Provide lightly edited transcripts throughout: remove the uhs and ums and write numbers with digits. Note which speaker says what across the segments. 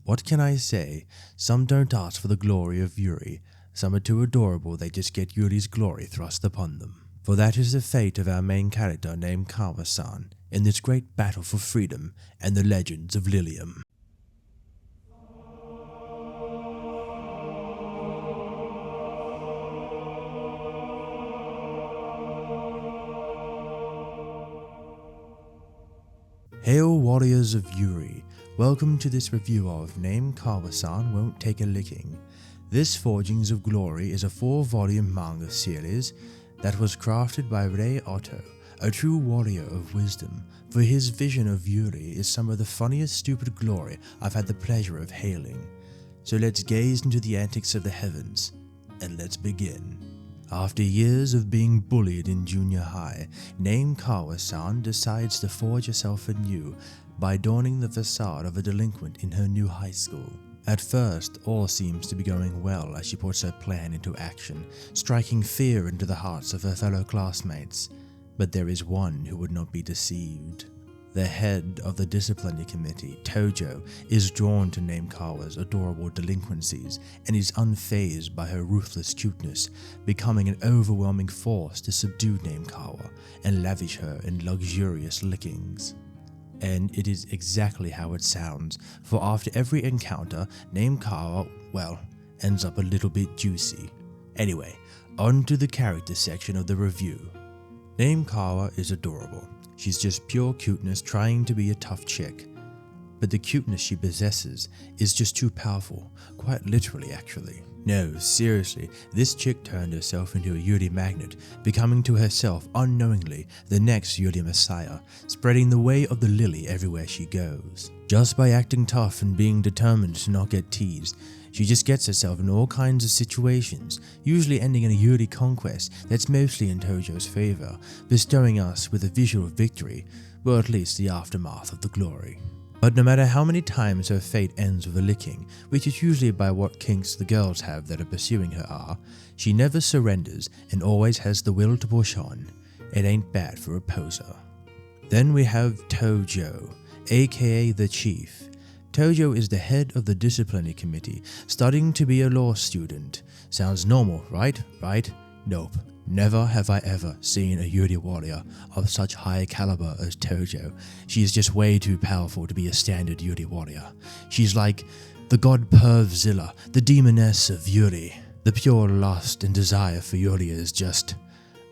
Speaker 1: What can I say? Some don't ask for the glory of Yuri. Some are too adorable, they just get Yuri's glory thrust upon them. For that is the fate of our main character Namekawa-san in this great battle for freedom and the legends of Lilium. Hail warriors of Yuri, welcome to this review of Namekawa-san Won't Take a Licking. This Forgings of Glory is a 4-volume manga series that was crafted by Rei Otto, a true warrior of wisdom, for his vision of Yuri is some of the funniest stupid glory I've had the pleasure of hailing. So let's gaze into the antics of the heavens, and let's begin. After years of being bullied in junior high, Namekawa-san decides to forge herself anew by donning the facade of a delinquent in her new high school. At first, all seems to be going well as she puts her plan into action, striking fear into the hearts of her fellow classmates. But there is one who would not be deceived. The head of the disciplinary committee, Tojo, is drawn to Namekawa's adorable delinquencies and is unfazed by her ruthless cuteness, becoming an overwhelming force to subdue Namekawa and lavish her in luxurious lickings. And it is exactly how it sounds, for after every encounter, Namekawa, ends up a little bit juicy. Anyway, on to the character section of the review. Namekawa is adorable. She's just pure cuteness trying to be a tough chick. But the cuteness she possesses is just too powerful, quite literally actually. No, seriously, this chick turned herself into a Yuri magnet, becoming to herself unknowingly the next Yuri Messiah, spreading the way of the lily everywhere she goes. Just by acting tough and being determined to not get teased, she just gets herself in all kinds of situations, usually ending in a Yuri conquest that's mostly in Tojo's favor, bestowing us with a visual victory, or at least the aftermath of the glory. But no matter how many times her fate ends with a licking, which is usually by what kinks the girls have that are pursuing her are, she never surrenders and always has the will to push on. It ain't bad for a poser. Then we have Tojo, aka the Chief. Tojo is the head of the disciplinary committee, studying to be a law student. Sounds normal, right? Nope. Never have I ever seen a Yuri warrior of such high caliber as Tojo. She is just way too powerful to be a standard Yuri warrior. She's like the god Pervzilla, the demoness of Yuri. The pure lust and desire for Yuri is just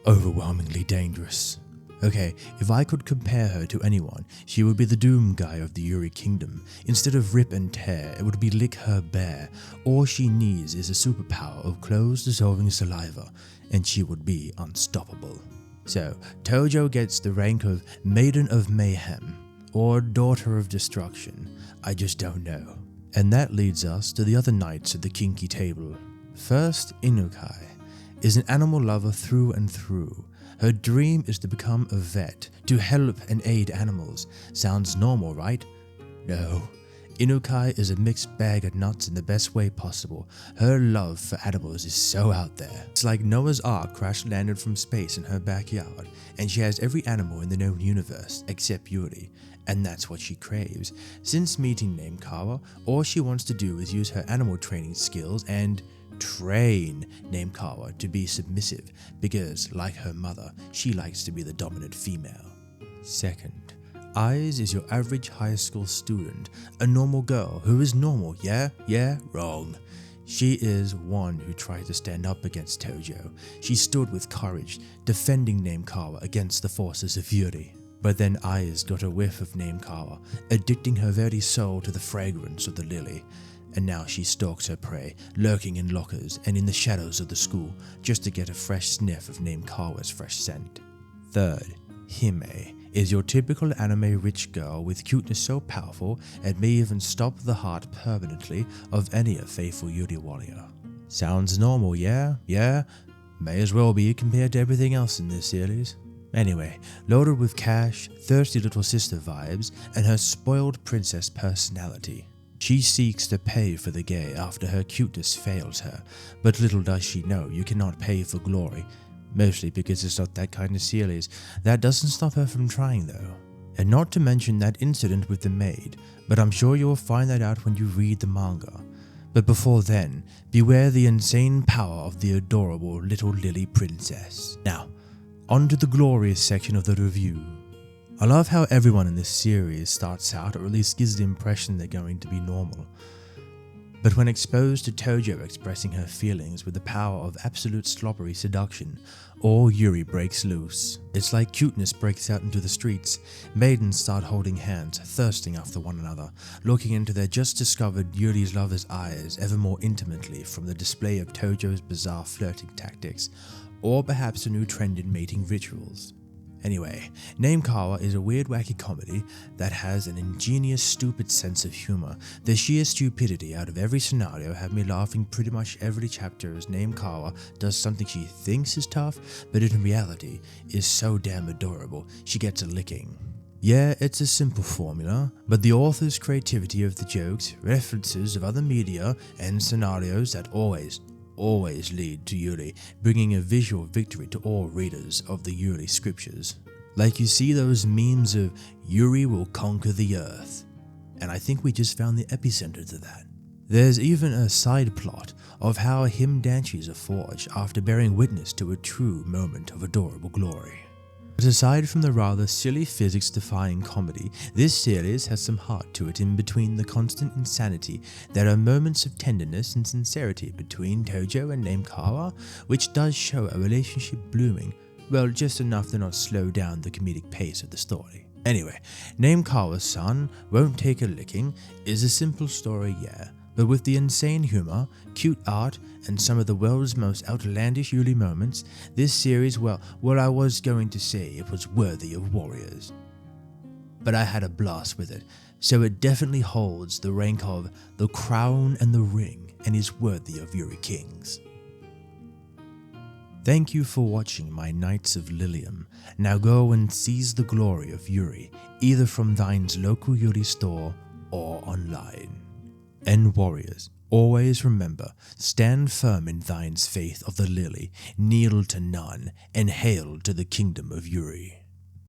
Speaker 1: overwhelmingly dangerous. Okay, if I could compare her to anyone, she would be the Doom guy of the Yuri kingdom. Instead of rip and tear, it would be lick her bare. All she needs is a superpower of clothes-dissolving saliva, and she would be unstoppable. So, Tojo gets the rank of Maiden of Mayhem, or Daughter of Destruction. I just don't know. And that leads us to the other knights at the kinky table. First, Inukai is an animal lover through and through. Her dream is to become a vet, to help and aid animals. Sounds normal, right? No. Inukai is a mixed bag of nuts in the best way possible. Her love for animals is so out there. It's like Noah's Ark crash-landed from space in her backyard, and she has every animal in the known universe except Yuri, and that's what she craves. Since meeting Namekawa, all she wants to do is use her animal training skills and train Namekawa to be submissive, because, like her mother, she likes to be the dominant female. Second, Eyes is your average high school student, a normal girl who is normal, yeah, wrong. She is one who tried to stand up against Tojo. She stood with courage, defending Namekawa against the forces of Yuri. But then Eyes got a whiff of Namekawa, addicting her very soul to the fragrance of the lily. And now she stalks her prey, lurking in lockers and in the shadows of the school, just to get a fresh sniff of Namekawa's fresh scent. Third, Hime is your typical anime rich girl with cuteness so powerful it may even stop the heart permanently of any faithful Yuri warrior. Sounds normal, yeah? May as well be compared to everything else in this series. Anyway, loaded with cash, thirsty little sister vibes, and her spoiled princess personality. She seeks to pay for the gay after her cuteness fails her, but little does she know you cannot pay for glory, mostly because it's not that kind of series. That doesn't stop her from trying though. And not to mention that incident with the maid, but I'm sure you'll find that out when you read the manga. But before then, beware the insane power of the adorable little lily princess. Now, on to the glorious section of the review. I love how everyone in this series starts out, or at least gives the impression they're going to be normal. But when exposed to Tojo expressing her feelings with the power of absolute slobbery seduction, all Yuri breaks loose. It's like cuteness breaks out into the streets. Maidens start holding hands, thirsting after one another, looking into their just-discovered Yuri's lover's eyes ever more intimately from the display of Tojo's bizarre flirting tactics, or perhaps a new trend in mating rituals. Anyway, Namekawa is a weird wacky comedy that has an ingenious stupid sense of humor. The sheer stupidity out of every scenario had me laughing pretty much every chapter as Namekawa does something she thinks is tough, but in reality is so damn adorable she gets a licking. Yeah, it's a simple formula, but the author's creativity of the jokes, references of other media, and scenarios that always lead to Yuri, bringing a visual victory to all readers of the Yuri scriptures. Like you see those memes of Yuri will conquer the earth, and I think we just found the epicenter to that. There's even a side plot of how him Danchis are forged after bearing witness to a true moment of adorable glory. But aside from the rather silly physics-defying comedy, this series has some heart to it. In between the constant insanity, there are moments of tenderness and sincerity between Tojo and Namekawa, which does show a relationship blooming, well, just enough to not slow down the comedic pace of the story. Anyway, Namekawa-san Won't Take a Licking is a simple story, yeah, but with the insane humor, cute art, and some of the world's most outlandish Yuri moments, this series, well, I was going to say it was worthy of warriors. But I had a blast with it, so it definitely holds the rank of the crown and the ring and is worthy of Yuri Kings. Thank you for watching my Knights of Lilium. Now go and seize the glory of Yuri, either from thine's local Yuri store or online. And warriors, always remember, stand firm in thine's faith of the lily, kneel to none, and hail to the kingdom of Yuri.